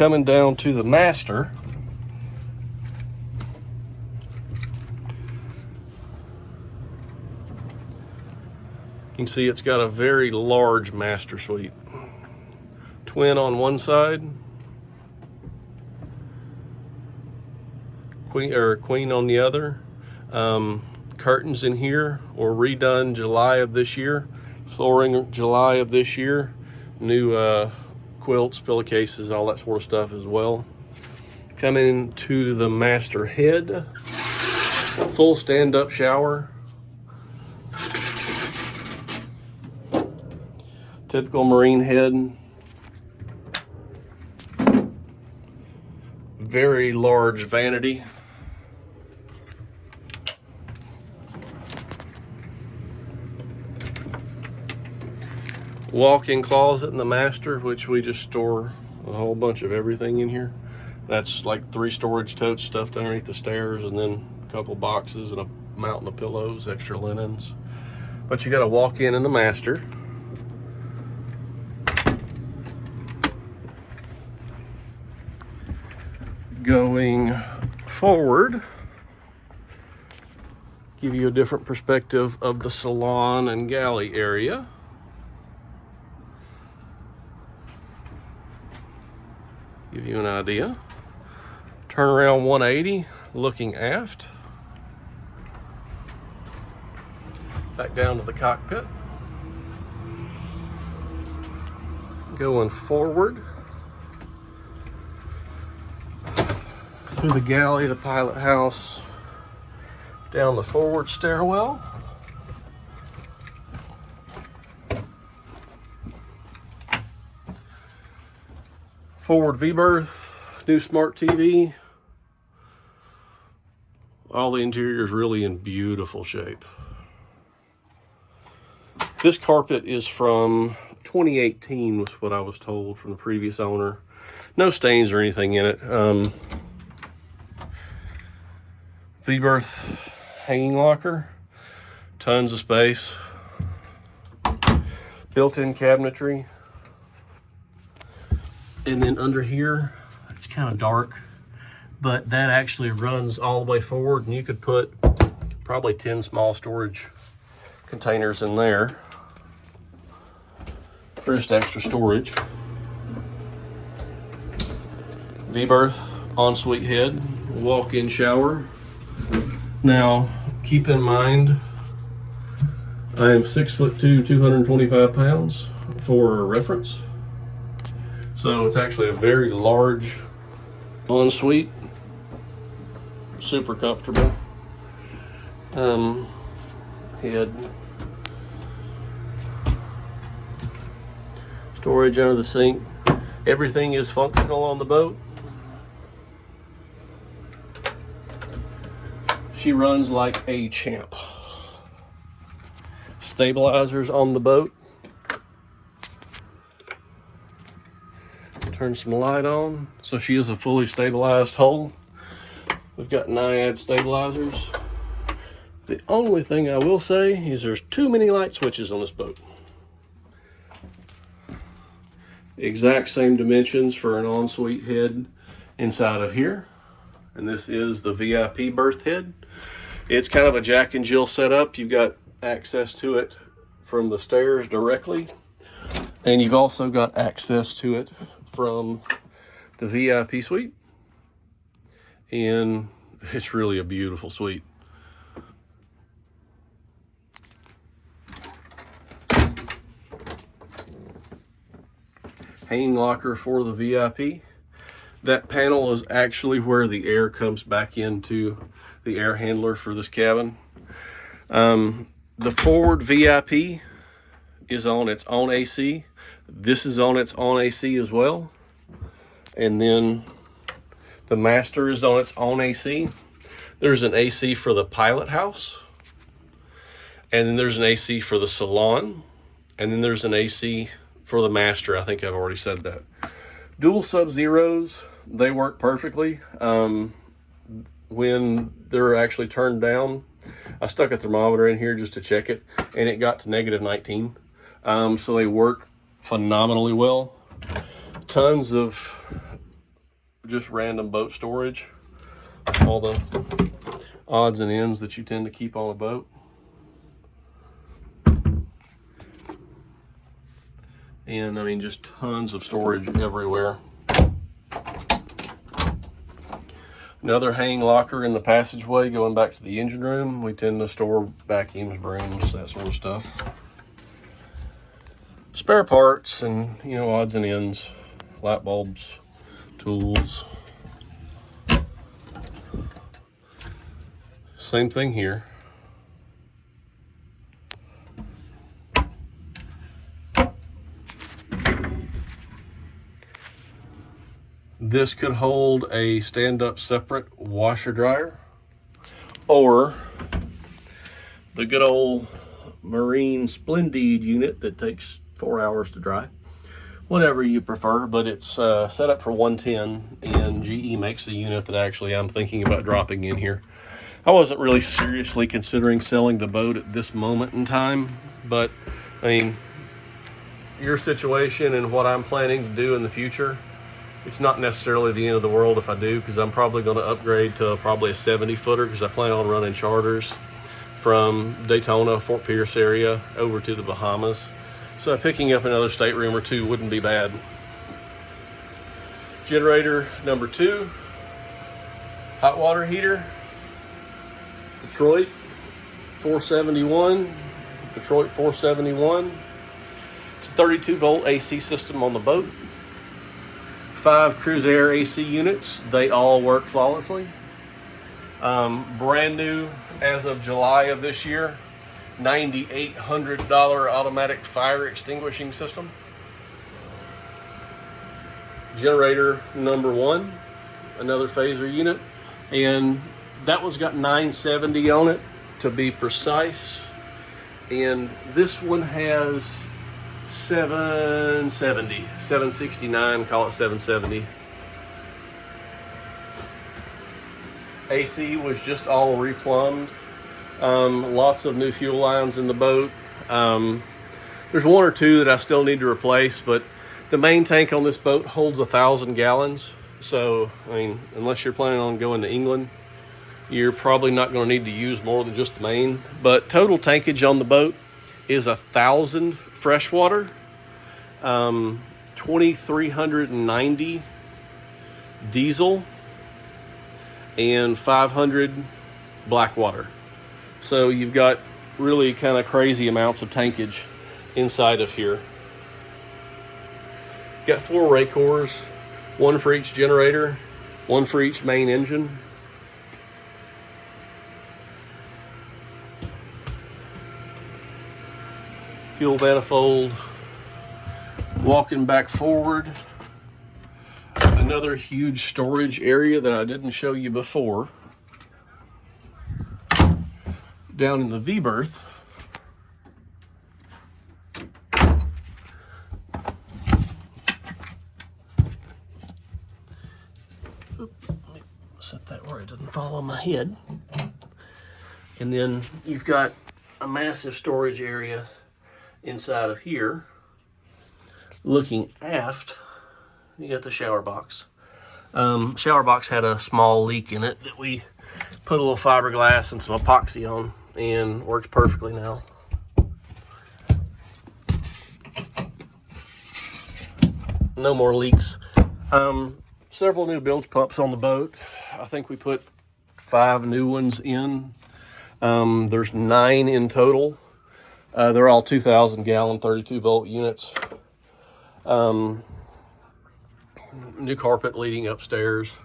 Coming down to the master, you can see it's got a very large master suite. Twin on one side, queen on the other. Curtains in here were redone July of this year. Flooring July of this year. New quilts, pillowcases, all that sort of stuff as well. Coming to the master head. Full stand-up shower. Typical marine head. Very large vanity. Walk-in closet in the master, which we just store a whole bunch of everything in here. That's like 3 storage totes stuffed underneath the stairs, and then a couple boxes and a mountain of pillows, extra linens. But you got to walk in the master. Going forward, give you a different perspective of the salon and galley area. Give you an idea. Turn around 180, looking aft. Back down to the cockpit. Going forward. Through the galley, the pilot house, down the forward stairwell. Forward V-berth, new smart TV. All the interior is really in beautiful shape. This carpet is from 2018, was what I was told from the previous owner. No stains or anything in it. V-berth hanging locker, tons of space, built-in cabinetry, and then under here, it's kind of dark, but that actually runs all the way forward, and you could put probably 10 small storage containers in there for just extra storage. V-berth, ensuite head, walk-in shower. Now, keep in mind, I am 6'2", 225 pounds for reference. So it's actually a very large ensuite, super comfortable. Head. Storage under the sink. Everything is functional on the boat. She runs like a champ. Stabilizers on the boat. Turn some light on. So she is a fully stabilized hull. We've got Naiad stabilizers. The only thing I will say is there's too many light switches on this boat. Exact same dimensions for an ensuite head inside of here. And this is the VIP berth head. It's kind of a Jack and Jill setup. You've got access to it from the stairs directly, and you've also got access to it from the VIP suite. And it's really a beautiful suite. Hanging locker for the VIP. That panel is actually where the air comes back into the air handler for this cabin. The forward VIP is on its own AC. This is on its own AC as well. And then the master is on its own AC. There's an AC for the pilot house. And then there's an AC for the salon. And then there's an AC for the master. I think I've already said that. Dual Sub-Zeros, they work perfectly. When they're actually turned down, I stuck a thermometer in here just to check it, and it got to -19. So they work phenomenally well. Tons of just random boat storage. All the odds and ends that you tend to keep on a boat. And I mean, just tons of storage everywhere. Another hang locker in the passageway going back to the engine room. We tend to store vacuums, brooms, that sort of stuff. Spare parts and, you know, odds and ends, light bulbs, tools. Same thing here. This could hold a stand-up separate washer dryer, or the good old Marine Splendide unit that takes 4 hours to dry. Whatever you prefer, but it's set up for 110, and GE makes the unit that actually I'm thinking about dropping in here. I wasn't really seriously considering selling the boat at this moment in time, but I mean, your situation and what I'm planning to do in the future, it's not necessarily the end of the world if I do, because I'm probably going to upgrade to probably a 70 footer because I plan on running charters from Daytona, Fort Pierce area over to the Bahamas. So picking up another stateroom or two wouldn't be bad. Generator number 2, hot water heater, Detroit 471, Detroit 471. It's a 32 volt AC system on the boat. 5 Cruisair AC units. They all work flawlessly. Brand new as of July of this year. $9,800 automatic fire extinguishing system. Generator number 1, another phaser unit, and that one's got 970 on it to be precise, and this one has 770, 769, call it 770. AC was just all replumbed. Lots of new fuel lines in the boat. There's 1 or 2 that I still need to replace, but the main tank on this boat holds 1,000 gallons. So, I mean, unless you're planning on going to England, you're probably not going to need to use more than just the main. But total tankage on the boat is 1,000 freshwater, 2,390 diesel, and 500 black water. So you've got really kind of crazy amounts of tankage inside of here. Got 4 Raycors, 1 for each generator, 1 for each main engine. Fuel manifold. Walking back forward, another huge storage area that I didn't show you before. Down in the V-berth, let me set that where it doesn't fall on my head. And then you've got a massive storage area inside of here. Looking aft, you got the shower box. Shower box had a small leak in it that we put a little fiberglass and some epoxy on, and works perfectly now. No more leaks. Several new bilge pumps on the boat. I think we put 5 new ones in. There's 9 in total. They're all 2,000 gallon 32 volt units. New carpet leading upstairs.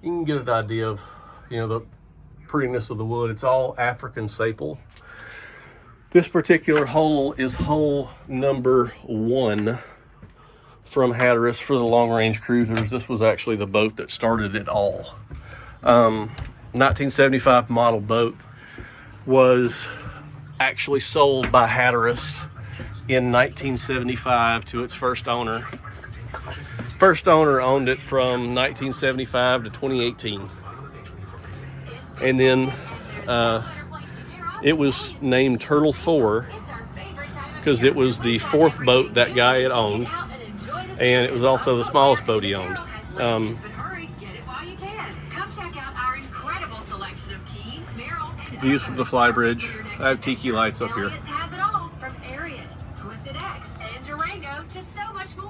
You can get an idea of, you know, the prettiness of the wood. It's all African sapele. This particular hull is hull number 1 from Hatteras for the long range cruisers. This was actually the boat that started it all. 1975 model boat, was actually sold by Hatteras in 1975 to its first owner. First owner owned it from 1975 to 2018. And then it was named Turtle 4 because it was the 4th boat that guy had owned, and it was also the smallest boat he owned. can. Come check out our incredible selection of Key, Merrill, and Views from the fly bridge. I have tiki lights up here. Elliott's has it all, from Ariat, Twisted X, and Durango to so much more.